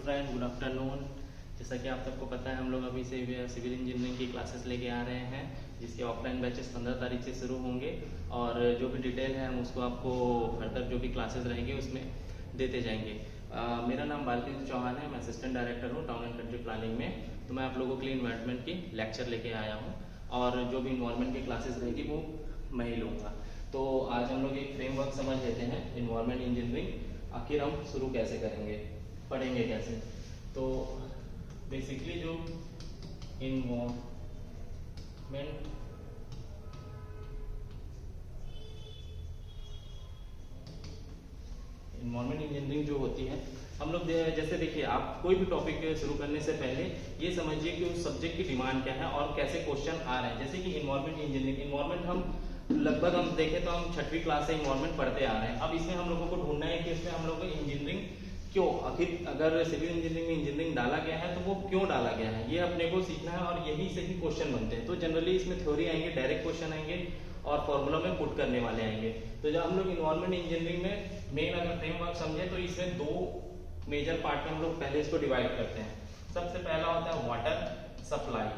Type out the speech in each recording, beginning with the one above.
Friend, good afternoon. जैसा कि आप सबको पता है, हम लोग अभी से सिविल इंजीनियरिंग की क्लासेस लेके आ रहे हैं, जिसके ऑफलाइन बैचेस 15 तारीख से शुरू होंगे और जो भी डिटेल है हम उसको आपको फर्दर जो भी क्लासेस रहेंगे उसमें देते जाएंगे। मेरा नाम बालकृष्ण चौहान है, मैं असिस्टेंट डायरेक्टर हूँ टाउन एंड कंट्री प्लानिंग में। तो मैं आप लोगों के लिए इन्वायरमेंट की लेक्चर लेके आया हूँ और जो भी इन्वायरमेंट की क्लासेस रहेगी वो मैं ही लूँगा। तो आज हम लोग एक फ्रेमवर्क समझ लेते हैं इन्वायरमेंट इंजीनियरिंग। आखिर हम शुरू कैसे करेंगे, पढ़ेंगे कैसे। तो बेसिकली जो इन्वायरमेंट इंजीनियरिंग जो होती है, हम लोग जैसे देखिए, आप कोई भी टॉपिक शुरू करने से पहले ये समझिए कि उस सब्जेक्ट की डिमांड क्या है और कैसे क्वेश्चन आ रहे हैं। जैसे कि इन्वायरमेंट इंजीनियरिंग, इन्वायरमेंट हम लगभग हम देखें तो हम 6वीं क्लास से इन्वायरमेंट पढ़ते आ रहे हैं। अब इसमें हम लोगों को ढूंढना है कि इसमें हम लोग को इंजीनियरिंग क्यों, आखिर अगर सिविल इंजीनियरिंग में इंजीनियरिंग डाला गया है तो वो क्यों डाला गया है, ये अपने को सीखना है और यही से ही क्वेश्चन बनते हैं। तो जनरली इसमें थ्योरी आएंगे, डायरेक्ट क्वेश्चन आएंगे और फॉर्मूला में पुट करने वाले आएंगे। तो जब हम लोग इन्वायरमेंट इंजीनियरिंग में मेन अगर फ्रेमवर्क समझे तो इसमें 2 मेजर पार्ट में हम लोग पहले इसको डिवाइड करते हैं। सबसे पहला होता है वाटर सप्लाई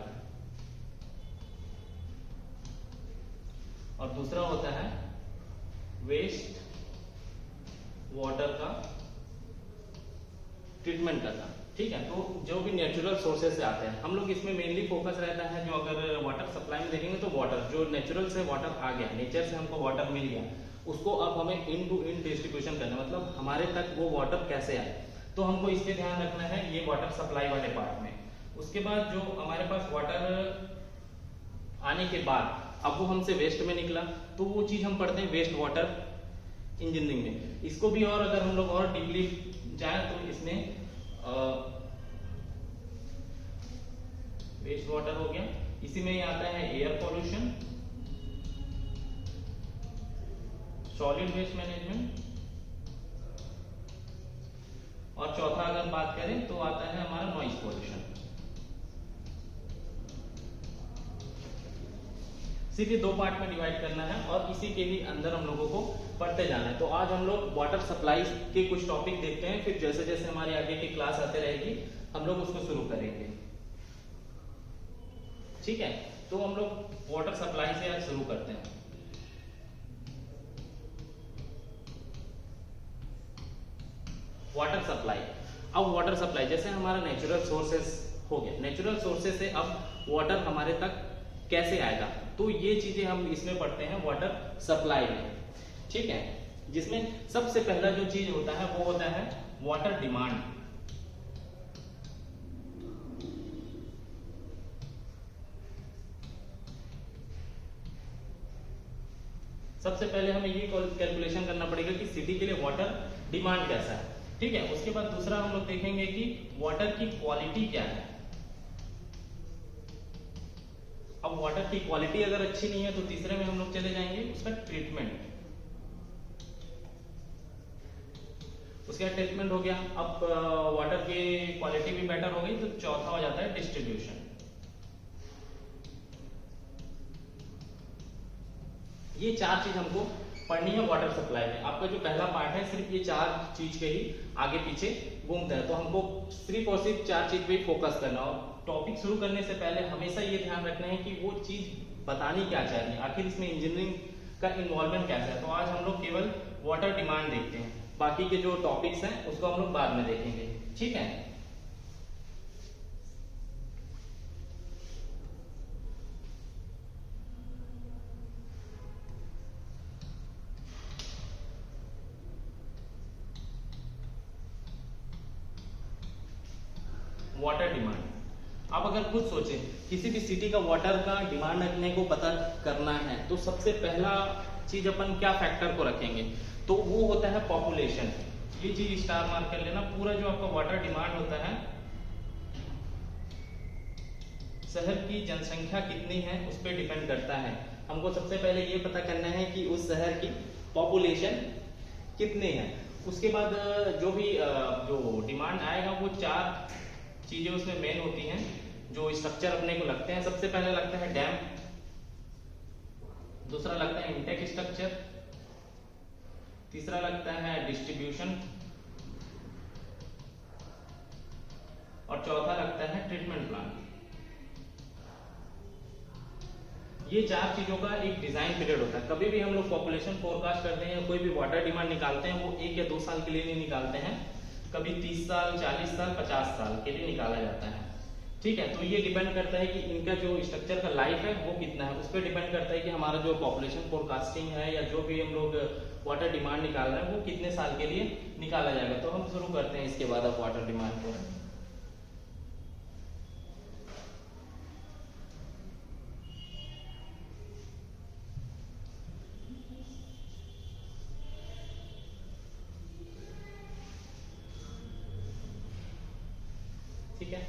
और दूसरा होता है वेस्ट वाटर का ट्रीटमेंट करना। ठीक है, तो जो भी नेचुरल सोर्सेज से आते हैं हम लोग इसमें मेनली फोकस रहता है। जो अगर वाटर सप्लाई में देखेंगे तो वाटर जो नेचुरल से वाटर आ गया, नेचर से हमको वाटर मिल गया, उसको अब हमें इन टू इन डिस्ट्रीब्यूशन करना, मतलब हमारे तक वो वाटर कैसे आए, तो हमको इस पे ध्यान रखना है ये वाटर सप्लाई वाले पार्ट में। उसके बाद जो हमारे पास वाटर आने के बाद अब वो हमसे वेस्ट में निकला, तो वो चीज हम पढ़ते हैं वेस्ट वाटर इंजीनियरिंग में। इसको भी और अगर हम लोग और डीपली जाए तो इसमें वेस्ट वाटर हो गया, इसी में ही आता है air pollution, solid waste management और चौथा अगर बात करें तो आता है हमारा नॉइज पॉल्यूशन। सीधे 2 पार्ट में डिवाइड करना है और इसी के ही अंदर हम लोगों को पढ़ते जाना है। तो आज हम लोग वाटर सप्लाई के कुछ टॉपिक देखते हैं, फिर जैसे जैसे हमारे आगे की क्लास आते रहेगी हम लोग उसको शुरू करेंगे। ठीक है, तो हम लोग वाटर सप्लाई से आज शुरू करते हैं। वाटर सप्लाई, अब वाटर सप्लाई जैसे हमारा नेचुरल सोर्सेस हो गया, नेचुरल सोर्सेस से अब वाटर हमारे तक कैसे आएगा, तो ये चीजें हम इसमें पढ़ते हैं वाटर सप्लाई में। ठीक है, जिसमें सबसे पहला जो चीज होता है वो होता है वाटर डिमांड। सबसे पहले हमें ये कैलकुलेशन करना पड़ेगा कि सिटी के लिए वाटर डिमांड कैसा है। ठीक है, उसके बाद दूसरा हम लोग देखेंगे कि वाटर की क्वालिटी क्या है। अब वाटर की क्वालिटी अगर अच्छी नहीं है तो तीसरे में हम लोग चले जाएंगे उसका ट्रीटमेंट। उसका ट्रीटमेंट हो गया, अब वाटर की क्वालिटी भी बेटर हो गई तो चौथा हो जाता है डिस्ट्रीब्यूशन। ये 4 चीज हमको पढ़नी है वाटर सप्लाई में। आपका जो पहला पार्ट है सिर्फ ये 4 चीज के ही आगे पीछे घूमता है, तो हमको सिर्फ और सिर्फ 4 चीज पे फोकस करना। और टॉपिक शुरू करने से पहले हमेशा ये ध्यान रखना है कि वो चीज बतानी क्या चाहिए, आखिर इसमें इंजीनियरिंग का इन्वॉल्वमेंट कैसा है। तो आज हम लोग केवल वाटर डिमांड देखते हैं, बाकी के जो टॉपिक्स हैं उसको हम लोग बाद में देखेंगे। ठीक है, वाटर डिमांड। आप अगर खुद सोचें किसी भी सिटी का वाटर का डिमांड रखने को पता करना है तो सबसे पहला चीज अपन क्या फैक्टर को रखेंगे, तो वो होता है पॉपुलेशन। ये चीज स्टार मार्क कर लेना। पूरा जो आपका वाटर डिमांड होता है, शहर की जनसंख्या कितनी है उस पर डिपेंड करता है। हमको सबसे पहले ये पता करना है कि उस शहर की पॉपुलेशन कितनी है। उसके बाद जो भी जो डिमांड आएगा वो 4 चीजें उसमें मेन होती हैं जो स्ट्रक्चर अपने को लगते हैं। सबसे पहले लगता है डैम, दूसरा लगता है इंटेक स्ट्रक्चर, तीसरा लगता है डिस्ट्रीब्यूशन, और चौथा लगता है ट्रीटमेंट प्लान। ये चार चीजों का एक डिजाइन पीरियड होता है। कभी भी हम लोग पॉपुलेशन फोरकास्ट करते हैं या कोई भी वाटर डिमांड निकालते हैं, वो 1 या 2 साल के लिए नहीं निकालते हैं, कभी 30 साल, 40 साल, 50 साल के लिए निकाला जाता है। ठीक है, तो ये डिपेंड करता है कि इनका जो स्ट्रक्चर का लाइफ है वो कितना है, उस पर डिपेंड करता है कि हमारा जो पॉपुलेशन फोरकास्टिंग है या जो भी हम लोग वाटर डिमांड निकाल रहे हैं वो कितने साल के लिए निकाला जाएगा। तो हम शुरू करते हैं इसके बाद अब वाटर डिमांड को। ठीक है,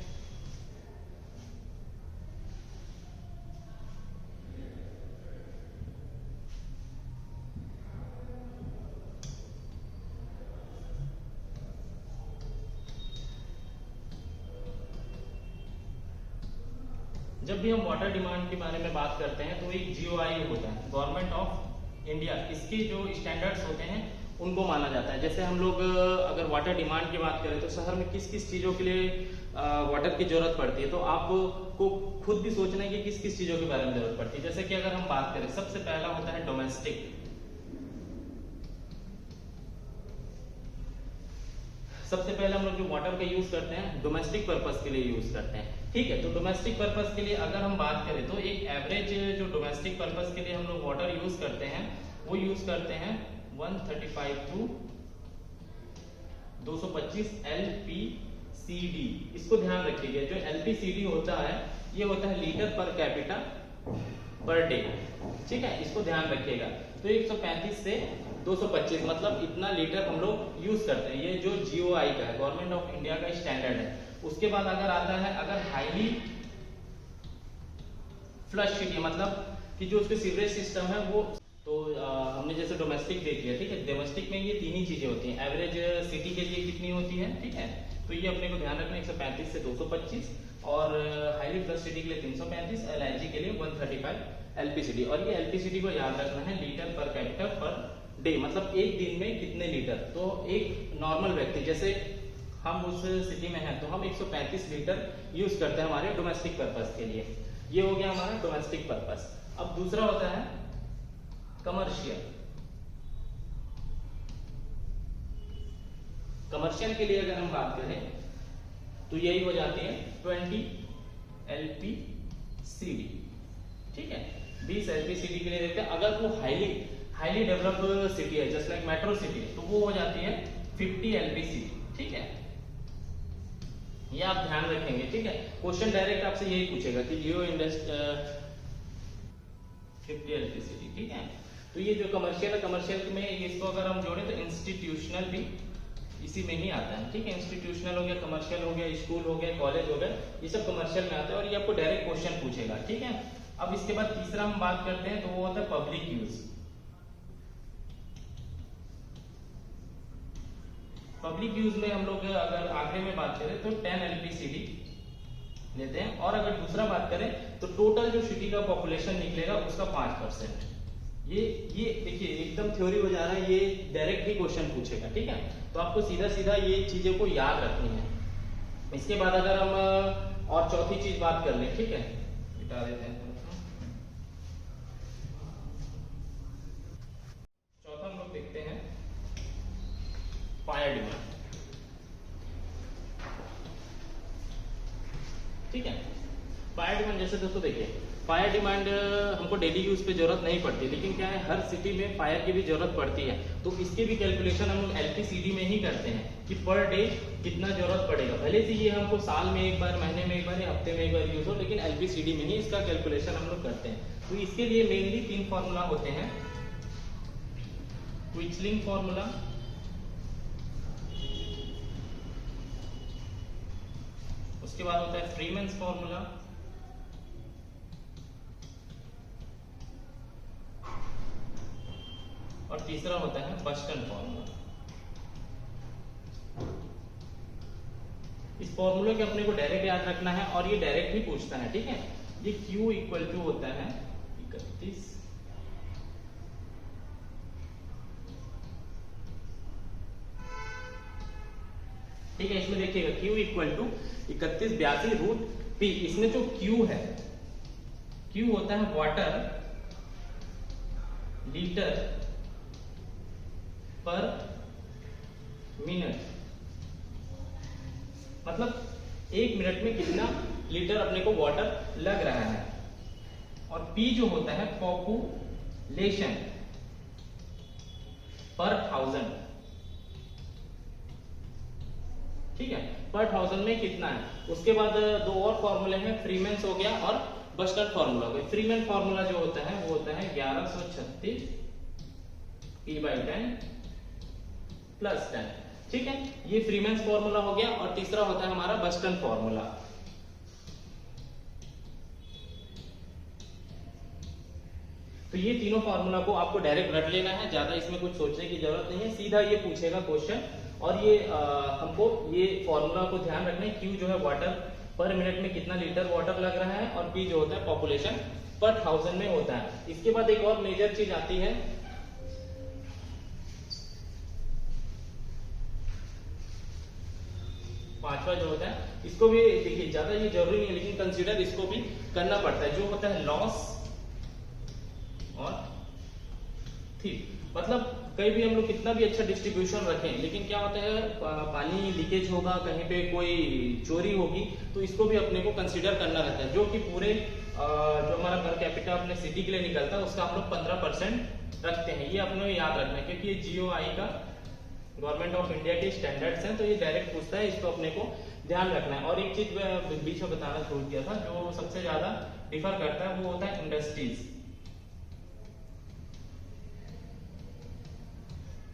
जब भी हम वाटर डिमांड के बारे में बात करते हैं तो एक जीओआई होता है, गवर्नमेंट ऑफ इंडिया, इसके जो स्टैंडर्ड्स होते हैं उनको माना जाता है। जैसे हम लोग अगर वाटर डिमांड की बात करें तो शहर में किस किस चीज़ों के लिए वाटर की जरूरत पड़ती है, तो आपको खुद भी सोचना है कि किस किस चीज़ों के बारे में जरूरत पड़ती है। जैसे कि अगर हम बात करें, सबसे पहला होता है डोमेस्टिक। सबसे पहले हम लोग जो वाटर का यूज करते हैं डोमेस्टिक पर्पस के लिए यूज करते हैं। ठीक है, तो डोमेस्टिक पर्पस के लिए अगर हम बात करें तो एक एवरेज जो डोमेस्टिक पर्पस के लिए हम लोग वाटर यूज करते हैं वो यूज करते हैं 135 टू 225 LPCD। इसको ध्यान रखिएगा, जो LPCD होता है ये होता है litre per capita per day. ठीक है, इसको ध्यान रखिएगा। तो 135 से 225 मतलब इतना लीटर हम लोग यूज करते हैं। ये जो जीओआई का है, गवर्नमेंट ऑफ इंडिया का स्टैंडर्ड है। उसके बाद अगर आता है अगर हाईली फ्लश सिटी, मतलब कि जो उसके सीवरेज सिस्टम है वो, तो हमने जैसे डोमेस्टिक देख लिया। ठीक है, डोमेस्टिक में ये तीन ही चीजें होती हैं। एवरेज सिटी के लिए कितनी होती है, ठीक है, तो ये अपने को ध्यान रखना 135 से 225, और हाईली फ्लश सिटी के लिए 335, LNG के लिए 135 LPCD। और ये LPCD को याद रखना है litre per capita per day, मतलब एक दिन में कितने लीटर। तो एक नॉर्मल व्यक्ति, जैसे हम उस सिटी में हैं तो हम 135 लीटर यूज करते हैं हमारे डोमेस्टिक पर्पस के लिए। ये हो गया हमारा डोमेस्टिक पर्पस। अब दूसरा होता है कमर्शियल। कमर्शियल के लिए अगर हम बात करें तो यही हो जाती है 20 LPCD। ठीक है, 20 LPCD के लिए देते हैं। अगर वो हाईली डेवलप्ड सिटी है, जस्ट लाइक मेट्रो सिटी, तो वो हो जाती है 50 LPCD। ठीक है, ये आप ध्यान रखेंगे। ठीक है, क्वेश्चन डायरेक्ट आपसे यही पूछेगा कि जियो इंडस्ट्री 50 LPCD। ठीक है, तो ये जो कमर्शियल है, कमर्शियल में इसको अगर हम जोड़े तो इंस्टीट्यूशनल भी इसी में ही आता है। ठीक है, इंस्टीट्यूशनल हो गया, कमर्शियल हो गया, स्कूल हो गया, कॉलेज हो गया, ये सब कमर्शियल में आता है और ये आपको डायरेक्ट क्वेश्चन पूछेगा। ठीक है, अब इसके बाद तीसरा हम बात करते हैं तो वो होता है पब्लिक यूज। पब्लिक यूज में हम लोग अगर आंकड़े में बात करें तो 10 LPCD लेते हैं, और अगर दूसरा बात करें तो टोटल जो सिटी का पॉपुलेशन निकलेगा उसका 5%। ये देखिए एकदम थ्योरी हो जा रहा है, ये डायरेक्ट ही क्वेश्चन पूछेगा। ठीक है, तो आपको सीधा सीधा ये चीजें को याद रखनी है। इसके बाद अगर हम और चौथी चीज बात कर लें, ठीक है, मिटा देते हैं। चौथा हम लोग देखते हैं फायर डिमांड। ठीक है, फायर डिमांड जैसे दोस्तों देखिए, फायर डिमांड हमको डेली यूज पे जरूरत नहीं पड़ती, लेकिन क्या है हर सिटी में फायर की भी जरूरत पड़ती है। तो इसके भी कैलकुलेशन हम लोग LPCD में ही करते हैं कि पर डे कितना जरूरत पड़ेगा। भले से ये हमको साल में एक बार, महीने में एक बार या हफ्ते में एक बार यूज हो, लेकिन LPCD में ही इसका कैलकुलेशन हम लोग करते हैं। तो इसके लिए मेनली 3 फॉर्मूला होते हैं। क्विचलिंग फॉर्मूला, उसके बाद होता है फ्रीमैन्स फॉर्मूला, और तीसरा होता है बस्टन फॉर्मूला। इस फॉर्मूले के अपने को डायरेक्ट याद रखना है और ये डायरेक्ट ही पूछता है। ठीक है, ये Q इक्वल टू होता है 31 - ठीक है, इसमें देखिएगा Q इक्वल टू 3182√P। इसमें जो Q है, Q होता है वाटर लीटर पर मिनट, मतलब 1 मिनट में कितना लीटर अपने को वाटर लग रहा है। और P जो होता है पॉपुलेशन पर 1000, ठीक है, पर 1000 में कितना है। उसके बाद दो और फॉर्मूले हैं, फ्रीमैन हो गया और बस्टन फॉर्मूला हो गया। फ्रीमैन फॉर्मूला जो होता है वो होता है 1136 P/10 प्लस 10, ठीक है, ये फ्रीमैन फॉर्मूला हो गया। और तीसरा होता है हमारा बस्टन फॉर्मूला। तो ये तीनों फार्मूला को आपको डायरेक्ट रट लेना है, ज्यादा इसमें कुछ सोचने की जरूरत नहीं है, सीधा ये पूछेगा क्वेश्चन। और ये हमको ये फॉर्मूला को ध्यान रखना है। Q जो है वाटर पर मिनट में कितना लीटर वाटर लग रहा है, और P जो होता है पॉपुलेशन पर 1000 में होता है। इसके बाद एक और मेजर चीज आती है, पांचवा जो होता है, इसको भी देखिए ज्यादा ये जरूरी नहीं है, लेकिन कंसीडर इसको भी करना पड़ता है, जो होता है लॉस और ठीक। मतलब कहीं भी हम लोग कितना भी अच्छा डिस्ट्रीब्यूशन रखें, लेकिन क्या होता है पानी लीकेज होगा, कहीं पे कोई चोरी होगी, तो इसको भी अपने को कंसीडर करना रहता है। जो कि पूरे जो हमारा पर कैपिटा अपने सिटी के लिए निकलता है उसका हम लोग 15% रखते हैं। ये अपने याद रखना है, क्योंकि ये GOI का गवर्नमेंट ऑफ इंडिया के स्टैंडर्ड्स हैं, तो ये डायरेक्ट पूछता है, इसको अपने को ध्यान रखना है। और एक चीज बीच में बताना छोड़ दिया था, जो सबसे ज्यादा डिफर करता है वो होता है इंडस्ट्रीज।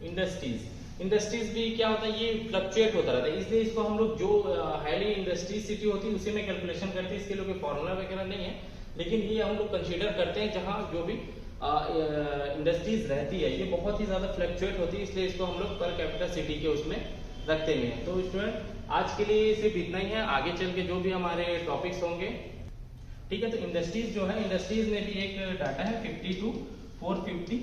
इंडस्ट्रीज भी क्या होता है, ये फ्लक्चुएट होता रहता है, इसलिए इसको हम लोग जो हाईली इंडस्ट्रीज सिटी होती है उसी में कैलकुलेशन करते हैं। इसके लिए कोई फॉर्मूला वगैरह नहीं है, लेकिन ये हम लोग कंसीडर करते हैं जहां जो भी इंडस्ट्रीज रहती है ये बहुत ही ज्यादा फ्लक्चुएट होती है, इसलिए इसको हम लोग पर कैपिटल सिटी के उसमें रखते हैं। तो स्टूडेंट आज के लिए सिर्फ इतना ही है, आगे चल के जो भी हमारे टॉपिक्स होंगे, ठीक है। तो इंडस्ट्रीज जो है, इंडस्ट्रीज में भी एक डाटा है 50 to 450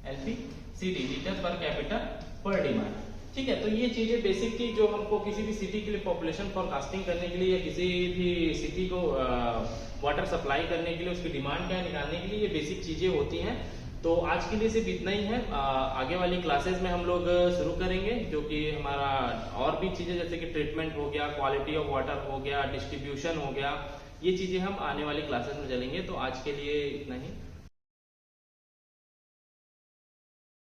LPCD litre per capita पर डिमांड, ठीक है। तो ये चीजें बेसिक थी जो हमको किसी भी सिटी के लिए पॉपुलेशन फोरकास्टिंग करने के लिए या किसी भी सिटी को वाटर सप्लाई करने के लिए उसकी डिमांड क्या है निकालने के लिए ये बेसिक चीजें होती हैं। तो आज के लिए सिर्फ इतना ही है। आगे वाली क्लासेस में हम लोग शुरू करेंगे, जो कि हमारा और भी चीजें जैसे कि ट्रीटमेंट हो गया, क्वालिटी ऑफ वाटर हो गया, डिस्ट्रीब्यूशन हो गया, ये चीजें हम आने वाली क्लासेस में चलेंगे। तो आज के लिए इतना ही।